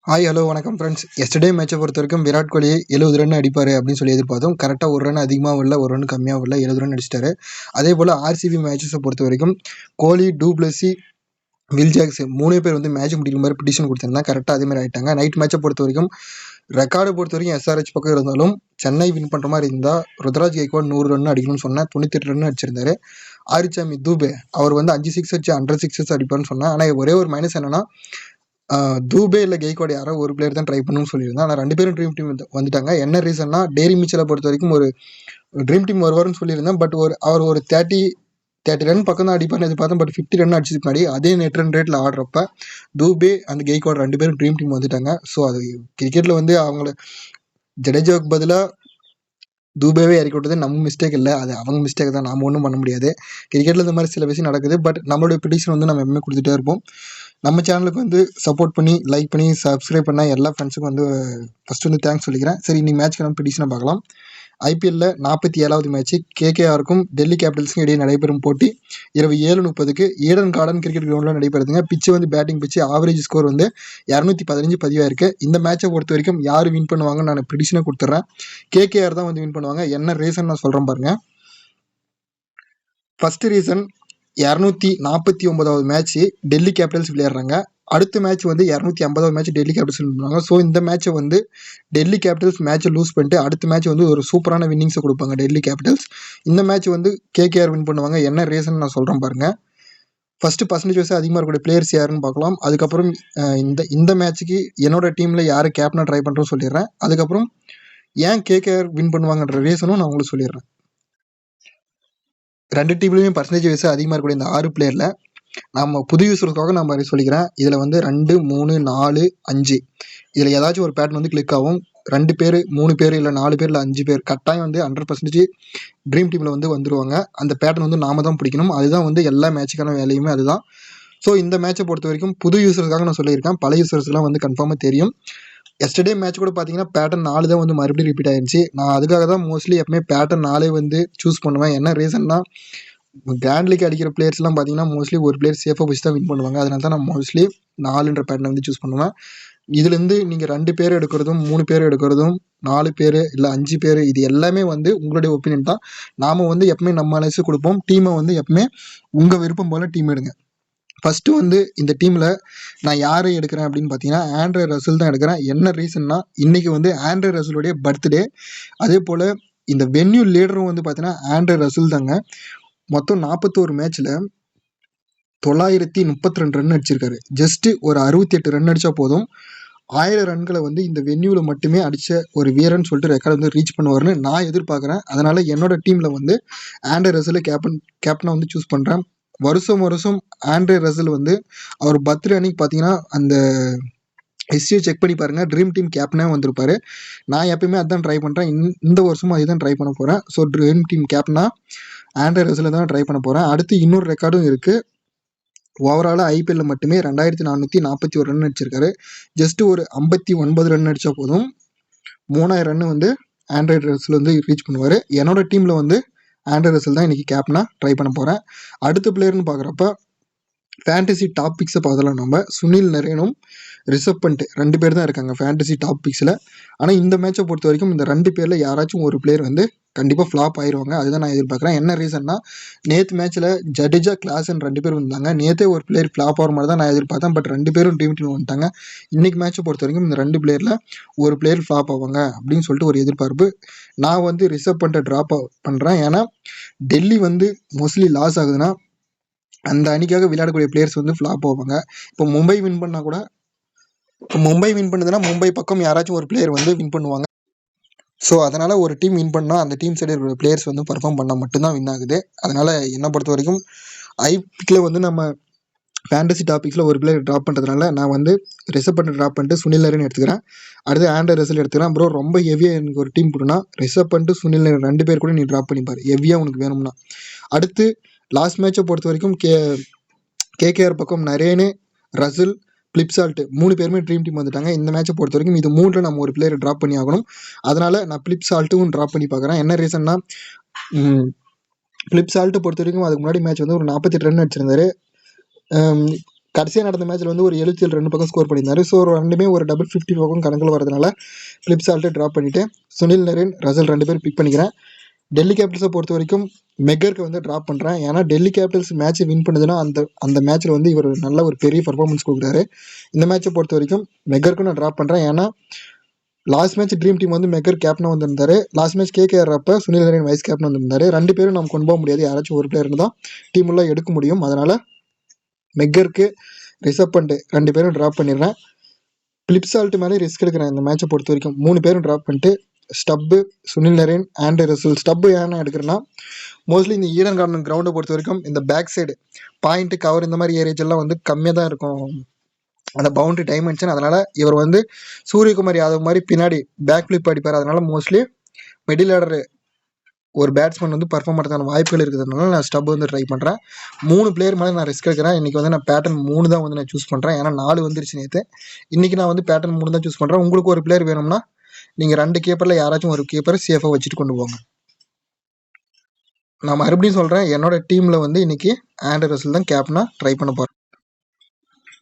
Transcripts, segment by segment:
Hi hello வணக்கம் friends. Yesterday மேட்சை பொறுத்த வரைக்கும் விராட் கோலி 70 ரன் அடிப்பார் அப்படின்னு சொல்லி எதிர்பார்த்தோம். கரெக்டாக ஒரு ரன் அதிகமாக இல்லை, ஒரு ரன் கம்மியாக இல்லை, 70 ரன் அடிச்சிட்டாரு. அதே போல் ஆர்சிபி மேட்சஸை பொறுத்த வரைக்கும் கோலி, டூப்ளசி, வில் ஜாக்ஸ் 3 பேர் வந்து மேட்ச் முடிக்கிற மாதிரி பிடிஷன் கொடுத்துருந்தாங்க. கரெக்டாக அதே மாதிரி ஆகிட்டாங்க. நைட் மேட்சை பொறுத்த வரைக்கும் ரெக்கார்டை பொறுத்த வரைக்கும் எஸ்ஆர்ஹெச் பக்கம் இருந்தாலும் சென்னை வின் பண்ணுற மாதிரி இருந்தால் ருத்ராஜ் கைக்வாட் 100 ரன் அடிக்கணும்னு சொன்னேன். 98 ரன் அடிச்சிருந்தாரு. ஆரிச்சாமி தூபே அவர் வந்து 5 சிக்ஸ் வச்சு 100 சிக்ஸஸ் அடிப்பார்னு சொன்னேன். ஆனால் ஒரே ஒரு மைனஸ் என்னன்னா, தூபே இல்லை கெய்க்வாட் யாரோ ஒரு பிளேயர் தான் ட்ரை பண்ணணும்னு சொல்லியிருந்தேன். ஆனால் 2 பேரும் ட்ரீம் டீம் வந்துட்டாங்க. என்ன ரீசன்னா, டேரி மிச்சலை பொறுத்த வரைக்கும் ஒரு ட்ரீம் டீம் வருவார்னு சொல்லியிருந்தேன். பட் அவர் ஒரு 30 ரன் பக்கம் தான் அடிப்பார்னு எதிர்பார்த்தேன். பட் 50 ரன் அடிச்சதுக்கு முன்னாடி அதே நெட் ரன் ரேட்டில் ஆடுறப்ப தூபே அந்த கெய்க்வாட் 2 பேரும் ட்ரீம் டீம் வந்துட்டாங்க. ஸோ அது கிரிக்கெட்டில் வந்து அவங்கள ஜடேஜாவுக்கு பதிலாக தூபேவே இறக்கி விட்டது நம்ம மிஸ்டேக் இல்லை, அது அவங்க மிஸ்டேக் தான். நாம் ஒன்றும் பண்ண முடியாது. கிரிக்கெட்டில் இந்த மாதிரி சில விஷயம் நடக்குது. பட் நம்மளுடைய ப்ரெடிக்ஷன் வந்து நம்ம எப்பவுமே கொடுத்துட்டே இருப்போம். நம்ம சேனலுக்கு வந்து சப்போர்ட் பண்ணி, லைக் பண்ணி, சப்ஸ்கிரைப் பண்ண எல்லா ஃப்ரெண்ட்ஸுக்கும் வந்து ஃபஸ்ட்டு வந்து தேங்க்ஸ் சொல்லிக்கிறேன். சரி, இன்னைக்கு மேட்ச்க்கு நம்ம ப்ரெடிக்ஷனை பார்க்கலாம். ஐபிஎல்ல 47வது மேட்ச் கேகேஆருக்கும் டெல்லி கேபிட்டல்ஸுக்கும் இடையே நடைபெறும் போட்டி இரவு 7:30க்கு ஈடன் கார்டன் கிரிக்கெட் கிரவுண்டில் நடைபெறுதுங்க. பிச்சு வந்து பேட்டிங் பிச்சு, ஆவரேஜ் ஸ்கோர் வந்து 215 பதிவாயிருக்கு. இந்த மேட்சை பொறுத்த வரைக்கும் யார் வின் பண்ணுவாங்கன்னு நான் ப்ரெடிக்ஷனை கொடுத்துட்றேன். கேகேஆர் தான் வந்து வின் பண்ணுவாங்க. என்ன ரீசன் நான் சொல்கிறேன் பாருங்க. ஃபர்ஸ்ட் ரீசன், 249வது மேட்ச் டெல்லி கேபிட்டல்ஸ் விளையாடுறாங்க. அடுத்த மேட்ச் வந்து 250வது மேட்ச் டெல்லி கேபிட்டல்ஸ் பண்ணுவாங்க. ஸோ இந்த மேட்சை வந்து டெல்லி கேபிட்டல்ஸ் மேட்சை லூஸ் பண்ணிட்டு அடுத்த மேட்ச் வந்து ஒரு சூப்பரான வின்னிங்ஸை கொடுப்பாங்க டெல்லி கேபிட்டல்ஸ். இந்த மேட்ச் வந்து கேகேஆர் வின் பண்ணுவாங்க. என்ன ரீசன் நான் சொல்கிறேன் பாருங்க. ஃபர்ஸ்ட் பர்சன்டேஜ் வைஸ் அதிகமாக இருக்கக்கூடிய பிளேயர்ஸ் யாருன்னு பார்க்கலாம். அதுக்கப்புறம் இந்த மேட்ச்சுக்கு என்னோட டீமில் யார் கேப்டனாக ட்ரை பண்ணுறோன்னு சொல்லிடுறேன். அதுக்கப்புறம் ஏன் கேகேஆர் வின் பண்ணுவாங்கன்ற ரீசனும் நான் உங்களுக்கு சொல்லிடுறேன். 2 டீம்லையுமே பர்சன்டேஜ் வைஸ் அதிகமாக இருக்கக்கூடிய இந்த 6 பிளேயரில் நம்ம புது யூஸருக்காக நான் மாதிரி சொல்லிக்கிறேன். இதில் வந்து 2, 3, 4, 5 இதில் ஏதாச்சும் ஒரு பேட்டர்ன் வந்து கிளிக் ஆகும். 2 பேர், 3 பேர், இல்லை 4 பேர், இல்லை 5 பேர் கட்டாயம் வந்து 100% ட்ரீம் டீமில் வந்து வந்துருவாங்க. அந்த பேட்டர்ன் வந்து நாம தான் பிடிக்கணும். அதுதான் வந்து எல்லா மேட்சுக்கான வேலையுமே அதுதான். ஸோ இந்த மேட்சை பொறுத்த வரைக்கும் புது யூஸருக்காக நான் சொல்லியிருக்கேன். பல யூஸர்ஸ்லாம் வந்து கன்ஃபார்மாக தெரியும். எஸ்டர்டே மேட்ச் கூட பார்த்தீங்கன்னா பேட்டர்ன் 4 தான் வந்து மறுபடியும் ரிப்பீட் ஆயிருந்துச்சு. நான் அதுக்காக தான் மோஸ்ட்லி எப்பவுமே பேட்டர்ன் 4 வந்து சூஸ் பண்ணுவேன். என்ன ரீசன்னா, கிராண்ட் லீக் அடிக்கிற பிளேயர்ஸ்லாம் பார்த்தீங்கன்னா மோஸ்ட்லி ஒரு பிளேயர் சேஃபாக வச்சு தான் வின் பண்ணுவாங்க. அதனால தான் நான் மோஸ்ட்லி 4ன்ற பேட்டர்னை வந்து சூஸ் பண்ணுவேன். இதுலேருந்து நீங்கள் 2 பேர் எடுக்கிறதும், 3 பேர் எடுக்கிறதும், 4 பேர், இல்லை 5 பேர், இது எல்லாமே வந்து உங்களுடைய ஒப்பீனியன் தான். நாம் வந்து எப்பவுமே நம்ம அலைஸு கொடுப்போம். டீமை வந்து எப்பவுமே உங்கள் விருப்பம் போல் டீம் எடுங்க. ஃபஸ்ட்டு வந்து இந்த டீமில் நான் யாரை எடுக்கிறேன் அப்படின்னு பார்த்தீங்கன்னா, ஆண்ட்ரே ரசல் தான் எடுக்கிறேன். என்ன ரீசன்னா, இன்றைக்கி வந்து ஆண்ட்ரே ரசலுடைய பர்த்டே. அதே போல் இந்த வென்யூ லீடரும் வந்து பார்த்தீங்கன்னா ஆண்ட்ரே ரசல் தாங்க. மொத்தம் 41 மேட்ச்சில் 932 ரன் அடிச்சிருக்காரு. ஜஸ்ட்டு ஒரு 68 ரன் அடித்தா போதும் 1000 ரன்களை வந்து இந்த வென்யூவில் மட்டுமே அடித்த ஒரு வீரன் சொல்லிட்டு ரெக்கார்டு வந்து ரீச் பண்ணுவார்னு நான் எதிர்பார்க்குறேன். அதனால் என்னோட டீமில் வந்து ஆண்ட்ரே ரசலை கேப்டனாக வந்து சூஸ் பண்ணுறேன். வருஷம் ஆண்ட்ரே ரசல் வந்து அவர் பர்த்டே அன்னைக்கு பார்த்தீங்கன்னா அந்த ஹிஸ்ட்ரியை செக் பண்ணி பாருங்கள், ட்ரீம் டீம் கேப்டனாக வந்திருப்பாரு. நான் எப்பயுமே அதான் ட்ரை பண்ணுறேன். இந்த வருஷமும் அதுதான் ட்ரை பண்ண போகிறேன். ஸோ ட்ரீம் டீம் கேப்டனாக ஆண்ட்ரே ரசலை தான் ட்ரை பண்ண போகிறேன். அடுத்து இன்னொரு ரெக்கார்டும் இருக்குது. ஓவராலாக ஐபிஎல்ல மட்டுமே 2441 ரன் அடிச்சிருக்காரு. ஜஸ்ட்டு ஒரு 59 ரன் அடித்தா போதும் 3000 ரன் வந்து ஆண்ட்ரே ரசல் வந்து ரீச் பண்ணுவார். என்னோட டீமில் வந்து ஆண்ட்ரே ரசல் தான் இன்றைக்கி கேப்டனாக ட்ரை பண்ண போகிறேன். அடுத்த பிளேயர்னு பார்க்குறப்ப ஃபேண்டசி டாப் பிக்ஸை பார்த்தலாம். நம்ம சுனில் நரேனும் ரிஷப் பண்ட் 2 பேர் தான் இருக்காங்க ஃபேண்டசி டாப் பிக்ஸில். ஆனால் இந்த மேட்சை பொறுத்த வரைக்கும் இந்த 2 பேரில் யாராச்சும் ஒரு பிளேயர் வந்து கண்டிப்பாக ஃப்ளாப் ஆயிடுவாங்க. அதுதான் நான் எதிர்பார்க்குறேன். என்ன ரீசன்னா, நேற்று மேட்ச்சில் ஜடேஜா, கிளாசன் 2 பேர் வந்தாங்க. நேற்றே ஒரு பிளேயர் ஃப்ளாப் ஆகிற மாதிரி தான் நான் எதிர்பார்த்தேன். பட் 2 பேரும் டீம் வந்துட்டாங்க. இன்றைக்கி மேட்சை பொறுத்த வரைக்கும் இந்த 2 பிளேயரில் ஒரு பிளேயர் ஃப்ளாப் ஆவாங்க அப்படின்னு சொல்லிட்டு ஒரு எதிர்பார்ப்பு. நான் வந்து ரிஷப் பண்ட்டை ட்ராப் பண்ணுறேன். ஏன்னா டெல்லி வந்து மோஸ்ட்லி லாஸ் ஆகுதுன்னா அந்த அணிக்காக விளையாடக்கூடிய பிளேயர்ஸ் வந்து ஃப்ளாப் ஆவாங்க. இப்போ மும்பை வின் பண்ணால் கூட, மும்பை வின் பண்ணுதுன்னா மும்பை பக்கம் யாராச்சும் ஒரு பிளேயர் வந்து வின் பண்ணுவாங்க. ஸோ அதனால் ஒரு டீம் வின் பண்ணால் அந்த டீம் சைடு இருக்கிற பிளேயர்ஸ் வந்து பர்ஃபார்ம் பண்ணால் மட்டும்தான் வின் ஆகுது. அதனால் என்னை பொறுத்த வரைக்கும் ஐபிஎல்ல வந்து நம்ம ஃபேண்டசி டாபிக்ஸில் ஒரு பிளேயர் ட்ராப் பண்ணுறதுனால நான் வந்து ரிஷப் பண்ட் ட்ராப் பண்ணிட்டு சுனில் நரேன் எடுத்துக்கிறேன். அடுத்து ஆண்ட்ரே ரசல் எடுத்துக்கிறேன். ப்ரோ ரொம்ப ஹெவியாக எனக்கு ஒரு டீம் போட்டுனா ரிஷப் பண்ட், சுனில் நரேன் 2 பேர் கூட நீ ட்ராப் பண்ணிப்பார், ஹெவியாக உனக்கு வேணும்னா. அடுத்து லாஸ்ட் மேட்சை பொறுத்த வரைக்கும் கேகேஆர் பக்கம் நரேனு, ரசல், பிளிப்சால்ட் 3 பேருமே ட்ரீம் டீம் வந்துட்டாங்க. இந்த மேட்சை பொறுத்த வரைக்கும் இது 3ல் நம்ம ஒரு பிளேயரை ட்ராப் பண்ணி ஆகணும். அதனால் நான் பிளிப்சால்ட்டும் ட்ராப் பண்ணி பார்க்குறேன். என்ன ரீசன்னா, பிளிப்சால்ட்டை பொறுத்த வரைக்கும் அதுக்கு முன்னாடி மேட்ச் வந்து ஒரு 48 ரன் அடிச்சிருந்தாரு. கடைசியாக நடந்த மேட்ச்சில் வந்து ஒரு 77 ரன் பக்கம் ஸ்கோர் பண்ணியிருந்தாரு. ஸோ ரெண்டுமே ஒரு டபுள் 50 பக்கம் கணக்கில் வரதுனால ஃபிலிப் சால்ட்டை ட்ராப் பண்ணிவிட்டு சுனில் நரேன், ரசல் 2 பேர் பிக் பண்ணிக்கிறேன். டெல்லி கேபிட்டல்ஸை பொறுத்த வரைக்கும் மெக்கருக்கு வந்து ட்ராப் பண்ணுறேன். ஏன்னா டெல்லி கேபிட்டல்ஸ் மேட்ச்சை வின் பண்ணுதுன்னா அந்த மேட்ச்சில் வந்து இவர் நல்ல ஒரு பெரிய பர்ஃபார்மன்ஸ் கொடுக்குறாரு. இந்த மேட்ச்சை பொறுத்த வரைக்கும் மெக்கருக்கும் நான் ட்ராப் பண்ணுறேன். ஏன்னா லாஸ்ட் மேட்ச் ட்ரீம் டீம் வந்து மெக்கர் கேப்டனாக வந்திருந்தாரு. லாஸ்ட் மேட்ச் கேகேஆர் அப்போ சுனில் நரேன் வைஸ் கேப்டன் வந்திருந்தாரு. 2 பேரும் நம்ம கொண்டு போக முடியாது, யாராச்சும் ஒரு பிளேயர் தான் டீம் உள்ள எடுக்க முடியும். அதனால் மெக்கருக்கு, ரிஷப் பண்ட் 2 பேரும் ட்ராப் பண்ணிடுறேன். ஃபிலிப் சால்ட் மேலே ரிஸ்க் எடுக்கிறேன் இந்த மேட்சை பொறுத்த வரைக்கும். 3 பேரும் ட்ராப் பண்ணிட்டு Stubbs, Sunil Naren, Andre Russell. Stubbs ஏன்னா எடுக்கிறேன்னா மோஸ்ட்லி இந்த ஈடன் கார்டன் கிரவுண்டை பொறுத்த வரைக்கும் இந்த பேக் சைடு பாயிண்ட் கவர் இந்த மாதிரி ஏரியாஸ் எல்லாம் வந்து கம்மியாக தான் இருக்கும் அந்த பவுண்டரி டைமென்ஷன். அதனால இவர் வந்து சூரியகுமார் யாதவ் மாதிரி பின்னாடி பேக் ஃபிளிப் அடிப்பார். அதனால மோஸ்ட்லி மிடில் ஆர்டர் ஒரு பேட்ஸ்மேன் வந்து பர்ஃபார்ம் பண்ணுறதுக்கான வாய்ப்புகள் இருக்கிறதுனால நான் ஸ்டப் வந்து ட்ரை பண்ணுறேன். 3 பிளேயர் மேலே நான் ரிஸ்க் எடுக்கிறேன். இன்றைக்கி வந்து நான் பேட்டர்ன் 3 தான் வந்து நான் சூஸ் பண்ணுறேன். ஏன்னா 4 வந்துருச்சு நேற்று. இன்றைக்கி நான் வந்து பேட்டர்ன் 3 தான் சூஸ் பண்ணுறேன். உங்களுக்கு ஒரு பிளேயர் வேணும்னா நீங்கள் 2 கீப்பரில் யாராச்சும் ஒரு கீப்பரை சேஃபாக வச்சுட்டு கொண்டு போங்க. நான் மறுபடியும் சொல்கிறேன், என்னோட டீமில் வந்து இன்றைக்கி ஆண்ட்ரே ரசல் தான் கேப்டனாக ட்ரை பண்ண போகிறேன்.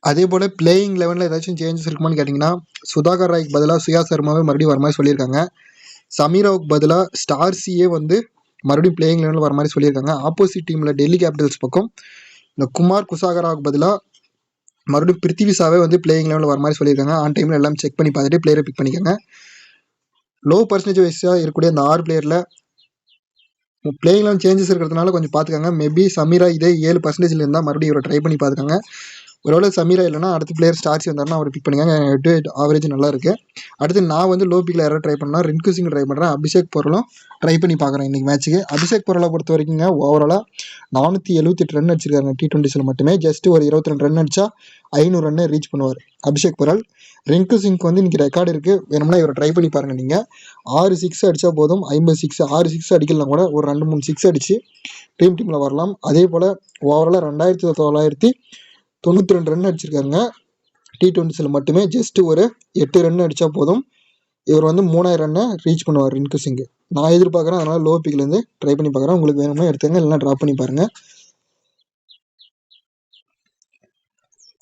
அதே போல் பிளேயிங் 11ல் ஏதாச்சும் சேஞ்சஸ் இருக்குமான்னு கேட்டிங்கன்னா, சுதாகர் ராய்க்கு பதிலாக சுயா சர்மாவே மறுபடியும் வர மாதிரி சொல்லியிருக்காங்க. சமீராவுக்கு பதிலாக ஸ்டார்சியே வந்து மறுபடியும் பிளேயிங் 11ல் வர மாதிரி சொல்லியிருக்காங்க. ஆப்போசிட் டீமில் டெல்லி கேபிட்டல்ஸ் பக்கம் இந்த குமார் குசாகராவுக்கு பதிலாக மறுபடியும் பிருத்திவிசாவே வந்து பிளேயிங் 11ல் வர மாதிரி சொல்லியிருக்காங்க. ஆன் டைமில் எல்லாம் செக் பண்ணி பார்த்துட்டு பிளேயரை பிக் பண்ணிக்கோங்க. லோ பர்சன்டேஜ் வைஸாக இருக்கக்கூடிய அந்த 6 பிளேயரில் பிளேயிங் 11 சேஞ்சஸ் இருக்கிறதுனால கொஞ்சம் பார்த்துக்கோங்க. மேபி சமீரா இதே 7% இருந்தால் மறுபடியும் இவரை ட்ரை பண்ணி பார்த்துக்கோங்க. ஒருவேளை சமீரா இல்லைனா அடுத்த பிளேயர் ஸ்டார்சி வந்தாருன்னா அவர் பிக் பண்ணிக்கோங்க. ஹெட் ஆவரேஜ் நல்லா இருக்குது. அடுத்து நான் வந்து லோ பிக்கில் யாராவது ட்ரை பண்ணால் ரிங்கு சிங் ட்ரை பண்ணுறேன். அபிஷேக் பொருளும் ட்ரை பண்ணி பார்க்குறேன் இன்றைக்கி மேட்ச்சுக்கு. அபிஷேக் பொருளை பொறுத்த வரைக்குங்க ஓவராலாக 478 ரன் அடிச்சிருக்காங்க T20ஸில் மட்டுமே. ஜஸ்ட் ஒரு 22 ரன் அடித்தா 500 ரன்னை ரீச் பண்ணுவார் அபிஷேக் பொருள். ரிங்கு சிங்க்கு வந்து இன்றைக்கி ரெக்கார்டு இருக்குது, வேணும்னா இவரை ட்ரை பண்ணி பாருங்கள். நீங்கள் 6 6 அடித்தா போதும், 56. 6 6 அடிக்கலாம் கூட ஒரு 2-3 6 அடித்து டீமில் வரலாம். அதே போல் ஓவராலாக 2992 ரன் அடிச்சிருக்காங்க T20ஸில் மட்டுமே. ஜஸ்ட் ஒரு 8 ரன் அடித்தா போதும், இவர் வந்து 3000 ரன்னை ரீச் பண்ணுவார் ரிங்கு சிங். நான் எதிர்பார்க்குறேன், அதனால் லோ பிக்லேருந்து ட்ரை பண்ணி பார்க்குறேன். உங்களுக்கு வேணும்னா எடுத்துங்க, இல்லைனா ட்ராப் பண்ணி பாருங்கள்.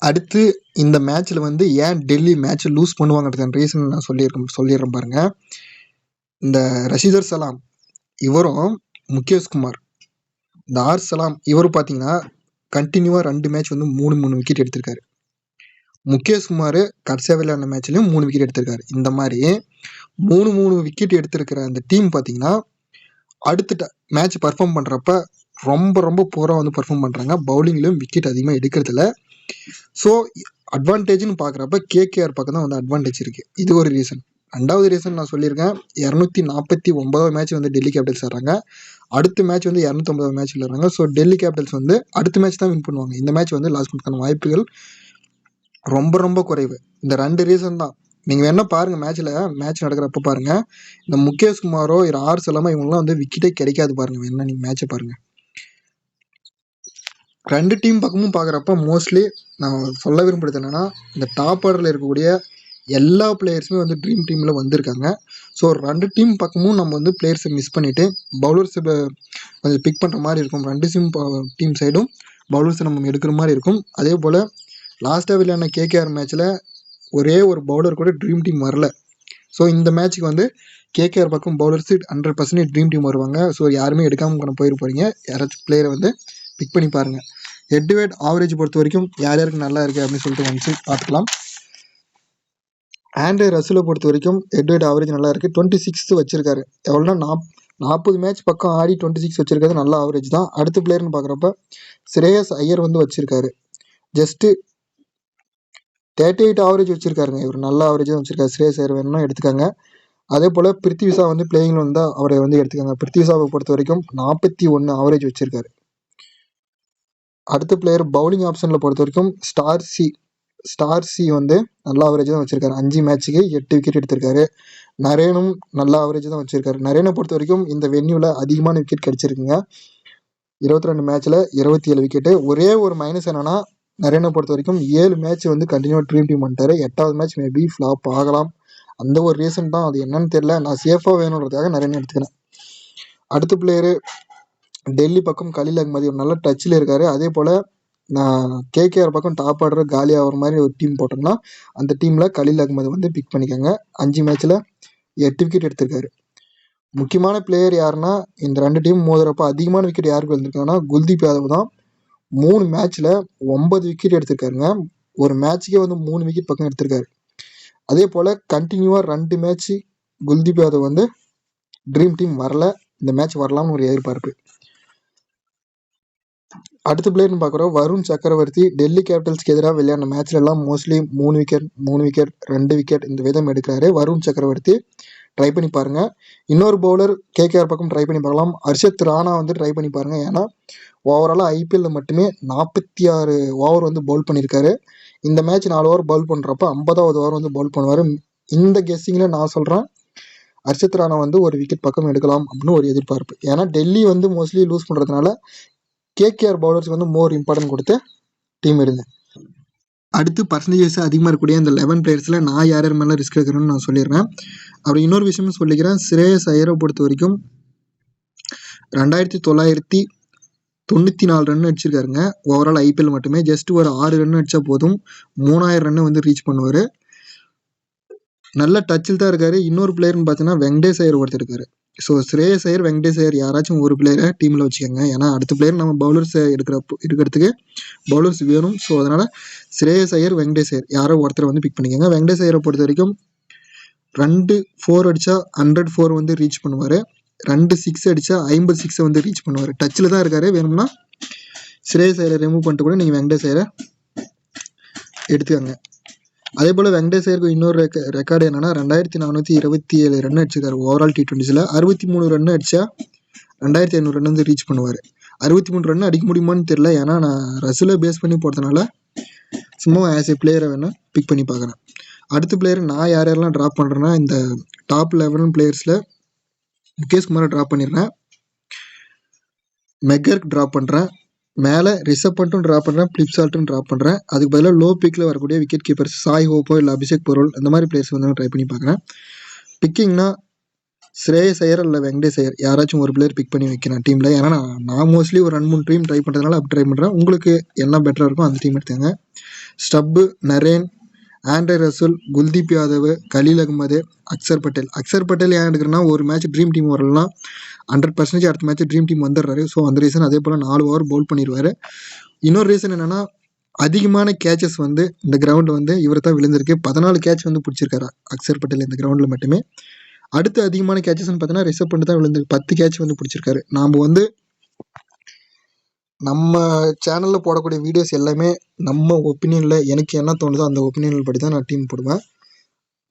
அடுத்து இந்த மேட்ச்சில் வந்து ஏன் டெல்லி மேட்ச்சை லூஸ் பண்ணுவாங்கிறதுக்கான ரீசன் நான் சொல்லிடுறேன் பாருங்கள். இந்த ரஷீதர் சலாம் இவரும் முகேஷ் குமார், இந்த சலாம் இவரும் பார்த்தீங்கன்னா கண்டினியூவாக 2 மேட்ச் வந்து 3 விக்கெட் எடுத்திருக்காரு. முகேஷ் குமார் கடைசியாக விளையாடின மேட்ச்லையும் 3 விக்கெட் எடுத்திருக்காரு. இந்த மாதிரி 3 விக்கெட் எடுத்திருக்கிற அந்த டீம் பார்த்தீங்கன்னா அடுத்த மேட்ச் பர்ஃபார்ம் பண்ணுறப்ப ரொம்ப பூராக வந்து பர்ஃபார்ம் பண்ணுறாங்க. பவுலிங்லேயும் விக்கெட் அதிகமாக எடுக்கிறதில்ல. ஸோ அட்வான்டேஜ்னு பார்க்குறப்ப கேகேஆர் பக்கம் தான் வந்து அட்வான்டேஜ் இருக்குது. இது ஒரு ரீசன். 2வது ரீசன் நான் சொல்லியிருக்கேன், 249 மேட்ச் வந்து டெல்லி கேபிட்டல்ஸ் ஆடுறாங்க. அடுத்த மேட்ச் வந்து 250 மேட்ச் விளையாடுறாங்க. ஸோ டெல்லி கேபிட்டல்ஸ் வந்து அடுத்த மேட்ச் தான் வின் பண்ணுவாங்க. இந்த மேட்ச் வந்து லாஸ் பண்ணுறதுக்கான வாய்ப்புகள் ரொம்ப குறைவு. இந்த 2 ரீசன் தான். நீங்கள் வேணா பாருங்கள், மேட்ச் நடக்கிறப்ப பாருங்கள், இந்த முகேஷ் குமாரோ சொல்லாமல் இவங்களாம் வந்து விக்கெட்டே கிடைக்காது பாருங்கள். வேணா நீங்கள் மேட்சை பாருங்கள். 2 டீம் பக்கமும் பார்க்குறப்ப மோஸ்ட்லி நான் சொல்ல விரும்புகிறது என்னென்னா, இந்த டாப் ஆர்டரில் இருக்கக்கூடிய எல்லா பிளேயர்ஸுமே வந்து ட்ரீம் டீமில் வந்திருக்காங்க. ஸோ 2 டீம் பக்கமும் நம்ம வந்து பிளேயர்ஸை மிஸ் பண்ணிவிட்டு பவுலர்ஸை கொஞ்சம் பிக் பண்ணுற மாதிரி இருக்கும். 2 டீம் சைடும் பவுலர்ஸை நம்ம எடுக்கிற மாதிரி இருக்கும். அதே போல் லாஸ்ட்டாக விளையாடின கேகேஆர் மேட்ச்சில் ஒரே ஒரு பவுலர் கூட ட்ரீம் டீம் வரல. ஸோ இந்த மேட்ச்சுக்கு வந்து கேகேஆர் பக்கம் பவுலர்ஸு 100% ட்ரீம் டீம் வருவாங்க. ஸோ யாருமே எடுக்காமல் போயிட போகிறீங்க. யாராச்சும் பிளேயரை வந்து பிக் பண்ணி பாருங்கள். ஹெட் டு ஹெட் ஆவரேஜ் பொறுத்த வரைக்கும் யாருக்கு நல்லா இருக்குது அப்படின்னு சொல்லிட்டு வந்து பார்த்துக்கலாம். ஆண்ட்ரே ரசலை பொறுத்த வரைக்கும் ஹெட் டு ஹெட் ஆவரேஜ் நல்லா இருக்குது. 26 வச்சிருக்காரு. எவ்வளோனா 40 மேட்ச் பக்கம் ஆடி 26 வச்சிருக்காரு, நல்ல ஆவரேஜ் தான். அடுத்த பிளேயர்னு பார்க்குறப்ப ஸ்ரேயஸ் ஐயர் வந்து வச்சிருக்காரு. ஜஸ்ட்டு 38 ஆவரேஜ் வச்சிருக்காருங்க. இவர் நல்ல ஆவரேஜ் தான் வச்சிருக்காரு. ஸ்ரேயஸ் ஐயர் வேணும்னா எடுத்துக்காங்க. அதே போல் பிருத்திவிஷா வந்து பிளேயிங்கில் வந்தால் அவரை வந்து எடுத்துக்காங்க. பிருத்திவிஷாவை பொறுத்த வரைக்கும் 41 ஆவரேஜ் வச்சிருக்காரு. அடுத்த பிளேயர் பவுலிங் ஆப்ஷனில் பொறுத்த வரைக்கும் ஸ்டார்சி வந்து நல்ல ஆவரேஜ் தான் வச்சிருக்காரு. 5 மேட்ச்சுக்கு 8 விக்கெட் எடுத்திருக்காரு. நரேனும் நல்ல ஆவரேஜ் தான் வச்சிருக்காரு. நரேனை பொறுத்த வரைக்கும் இந்த வென்யூவில் அதிகமான விக்கெட் கிடைச்சிருக்குங்க. 22 மேட்ச்சில் 27 விக்கெட்டு. ஒரே ஒரு மைனஸ் என்னன்னா, நரேனை பொறுத்த வரைக்கும் 7 மேட்ச் வந்து கண்டினியூவாக ட்ரீம் டீம் பண்ணிட்டாரு. 8வது மேட்ச் மேபி ஃப்ளாப் ஆகலாம். அந்த ஒரு ரீசன் தான், அது என்னன்னு தெரியல. நான் சேஃபாக வேணுன்றதுக்காக நரேனை எடுத்துக்கிறேன். அடுத்த பிளேயரு டெல்லி பக்கம் கலீல் அகமது நல்ல டச்சில் இருக்காரு. அதே போல் நான் கேகேஆர் பக்கம் டாப் ஆர்டர் காலி ஆகிற மாதிரி ஒரு டீம் போட்டோம்னா அந்த டீமில் கலீல் அகமது வந்து பிக் பண்ணிக்கோங்க. 5 மேட்ச்சில் 8 விக்கெட் எடுத்திருக்காரு. முக்கியமான பிளேயர் யாருன்னா இந்த 2 டீம் மோதுறப்ப அதிகமான விக்கெட் யாருக்கு வந்திருக்காங்கன்னா குல்தீப் யாதவ் தான். 3 மேட்ச்சில் 9 விக்கெட் எடுத்திருக்காருங்க. ஒரு மேட்ச்சுக்கே வந்து 3 விக்கெட் பக்கம் எடுத்திருக்காரு. அதே போல் கண்டினியூவாக 2 மேட்ச்சு குல்தீப் யாதவ் வந்து ட்ரீம் டீம் வரல. இந்த மேட்ச் வரலாம்னு ஒரு எதிர்பார்ப்பு. அடுத்த பிளேயர்னு பார்க்குறோம் வருண் சக்கரவர்த்தி. டெல்லி கேபிட்டல்ஸ்க்கு எதிராக விளையாடின மேட்ச்ல எல்லாம் மோஸ்ட்லி 3 விக்கெட் 2 விக்கெட் இந்த விதம் எடுக்கிறாரு வருண் சக்கரவர்த்தி. ட்ரை பண்ணி பாருங்க. இன்னொரு பவுலர் கேகேஆர் பக்கம் ட்ரை பண்ணி பார்க்கலாம். ஹர்ஷத் ராணா வந்து ட்ரை பண்ணி பாருங்க. ஏன்னா ஓவராலாக ஐபிஎல்ல மட்டுமே 46 ஓவர் வந்து பவுல் பண்ணியிருக்காரு. இந்த மேட்ச் 4 ஓவர் பவுல் பண்ணுறப்ப 50வது ஓவர் வந்து பவுல் பண்ணுவார். இந்த கெஸ்ஸிங்கில் நான் சொல்கிறேன் ஹர்ஷத் ராணா வந்து ஒரு விக்கெட் பக்கம் எடுக்கலாம் அப்படின்னு ஒரு எதிர்பார்ப்பு. ஏன்னா டெல்லி வந்து மோஸ்ட்லி லூஸ் பண்ணுறதுனால கேகேஆர் பவுலர்ஸ் வந்து மோர் இம்பார்ட்டன்ட் கொடுத்து டீம் எடுங்க. அடுத்து பர்சன்டேஜஸ் அதிகமாக இருக்கக்கூடிய அந்த 11 பிளேயர்ஸில் நான் யார் யார் மேலே ரிஸ்க் எடுக்கிறேன்னு நான் சொல்லிடுறேன். அப்படி இன்னொரு விஷயமும் சொல்லிக்கிறேன். ஸ்ரேயஸ் ஐயரை பொறுத்த வரைக்கும் 2994 ரன் அடிச்சிருக்காருங்க ஓவரால் ஐபிஎல் மட்டுமே. ஜஸ்ட் ஒரு 6 ரன் அடித்தா போதும் 3000 ரன் வந்து ரீச் பண்ணுவார். நல்ல டச்சில் தான் இருக்காரு. இன்னொரு பிளேயர்னு பார்த்தீங்கன்னா வெங்கடேஷ் ஐயர் ஒருத்தர் இருக்காரு. ஸோ ஸ்ரேயஸ் ஐயர் வெங்கடேஷ் ஐயர் யாராச்சும் ஒரு பிளேயரை டீமில் வச்சுக்கோங்க. ஏன்னா அடுத்த பிளேயர் நம்ம பவுலர்ஸ் இருக்கிறதுக்கு பவுலர்ஸ் வேணும். ஸோ அதனால் ஸ்ரேயஸ் ஐயர் வெங்கடேஷ் ஐயர் யாரோ ஒருத்தர் வந்து பிக் பண்ணிக்கோங்க. வெங்கடேஷ் ஐயரை பொறுத்த வரைக்கும் 2 4 அடித்தா 104 வந்து ரீச் பண்ணுவார். 2 6 அடித்தா 56 வந்து ரீச் பண்ணுவார். டச்சில் தான் இருக்காரு. வேணும்னா ஸ்ரேயஸ் ஐயரை ரிமூவ் பண்ணிட்டு கூட நீங்கள் வெங்கடேஷ் ஐயரை எடுத்துக்கோங்க. அதே போல் வெங்கடேஷ் ஐயருக்கு இன்னொரு ரெக்கார்டு என்னன்னா 2427 ரன் அடிச்சிருக்காரு ஓவரால் T20s. 63 ரன் அடிச்சா 2500 ரன் வந்து ரீச் பண்ணுவார். 63 ரன் அடிக்க முடியுமான்னு தெரியல. ஏன்னா நான் ரசிலை பேஸ் பண்ணி போகிறதுனால சும்மா ஆஸ் ஏ பிளேயரை வேணால் பிக் பண்ணி பார்க்குறேன். அடுத்த பிளேயர் நான் யாரெல்லாம் ட்ராப் பண்ணுறேன்னா இந்த டாப் 11 பிளேயர்ஸில் முகேஷ் குமாரை ட்ராப் பண்ணிடுறேன். மெக்கர்க் ட்ராப் பண்ணுறேன். மேலே ரிஷப் பண்ட்டும் ட்ராப் பண்ணுறேன். பிளிப்சால்ட்டும் ட்ராப் பண்ணுறேன். அதுக்கு பதிலாக லோ பிக்கில் வரக்கூடிய விக்கெட் கீப்பர்ஸ் சாய் ஹோப்போ இல்லை அபிஷேக் பரோல் இந்த மாதிரி பிளேயர்ஸ் வந்து ட்ரை பண்ணி பார்க்குறேன். பிக்கிங்னா ஸ்ரேயஸ் ஐயர் இல்லை வெங்கடேஷ் ஐயர் யாராச்சும் ஒரு பிளேயர் பிக் பண்ணி வைக்கிறேன் டீமில். ஏன்னா நான் மோஸ்ட்லி ஒரு 2-3 டீம் ட்ரை பண்ணுறதுனால அப்படி ட்ரை பண்ணுறேன். உங்களுக்கு என்ன பெட்டராக இருக்கும் அந்த டீம் எடுத்தாங்க. ஸ்டப்பு, நரேன், ஆண்ட்ரே ரசூல், குல்தீப் யாதவ், கலீல் அகமது, அக்சர் பட்டேல் ஏன் எடுக்கிறேன்னா ஒரு மேட்ச் ட்ரீம் டீம் வரலாம் 100% அடுத்த மேட்ச் ட்ரீம் டீம் வந்துடுறாரு. ஸோ அந்த ரீசன். அதே போல் 4 ஓவர் பவுல் பண்ணிடுவார். இன்னொரு ரீசன் என்னென்னா அதிகமான கேச்சஸ் வந்து இந்த கிரவுண்டில் வந்து இவர் தான் விழுந்திருக்கு. 14 கேட்ச் வந்து பிடிச்சிருக்காரு அக்சர் பட்டேல் இந்த கிரவுண்டில் மட்டுமே. அடுத்து அதிகமான கேச்சஸ்ன்னு பார்த்தீங்கன்னா ரிஷப் பண்ட் தான் விழுந்திருக்கு. 10 கேட்ச் வந்து பிடிச்சிருக்காரு. நாம் வந்து நம்ம சேனலில் போடக்கூடிய வீடியோஸ் எல்லாமே நம்ம ஒப்பீனியனில் எனக்கு என்ன தோணுதோ அந்த ஒப்பீனியனில் படி தான் நான் டீம் போடுவேன்.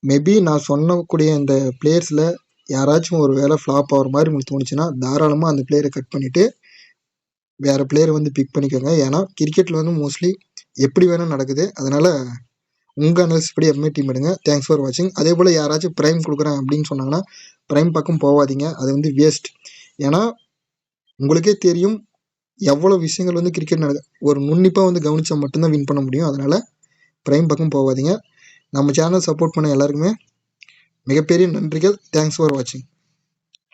மேபி நான் சொன்னக்கூடிய இந்த பிளேயர்ஸில் யாராச்சும் ஒரு வேளை ஃப்ளாப் ஆகிற மாதிரி உங்களுக்கு தோணுச்சுன்னா தாராளமாக அந்த பிளேயரை கட் பண்ணிவிட்டு வேறு பிளேயரை வந்து பிக் பண்ணிக்கோங்க. ஏன்னா கிரிக்கெட்டில் வந்து மோஸ்ட்லி எப்படி வேணால் நடக்குது. அதனால் உங்கள் அனாலிசிஸ் படி எப்பவுமே டீம் எடுங்க. தேங்க்ஸ் ஃபார் வாட்சிங். அதே போல் யாராச்சும் ப்ரைம் கொடுக்குறேன் அப்படின்னு சொன்னாங்கன்னா ப்ரைம் பக்கம் போகாதீங்க. அது வந்து வேஸ்ட். ஏன்னா உங்களுக்கே தெரியும் எவ்வளோ விஷயங்கள் வந்து கிரிக்கெட் நடக்குது. ஒரு நுண்ணிப்பாக வந்து கவனித்தா மட்டும்தான் வின் பண்ண முடியும். அதனால் ப்ரைம் பக்கம் போகாதீங்க. நம்ம சேனல் சப்போர்ட் பண்ண எல்லாருக்குமே மிகப்பெரிய நன்றிகள். தேங்க்ஸ் ஃபார் வாட்சிங்.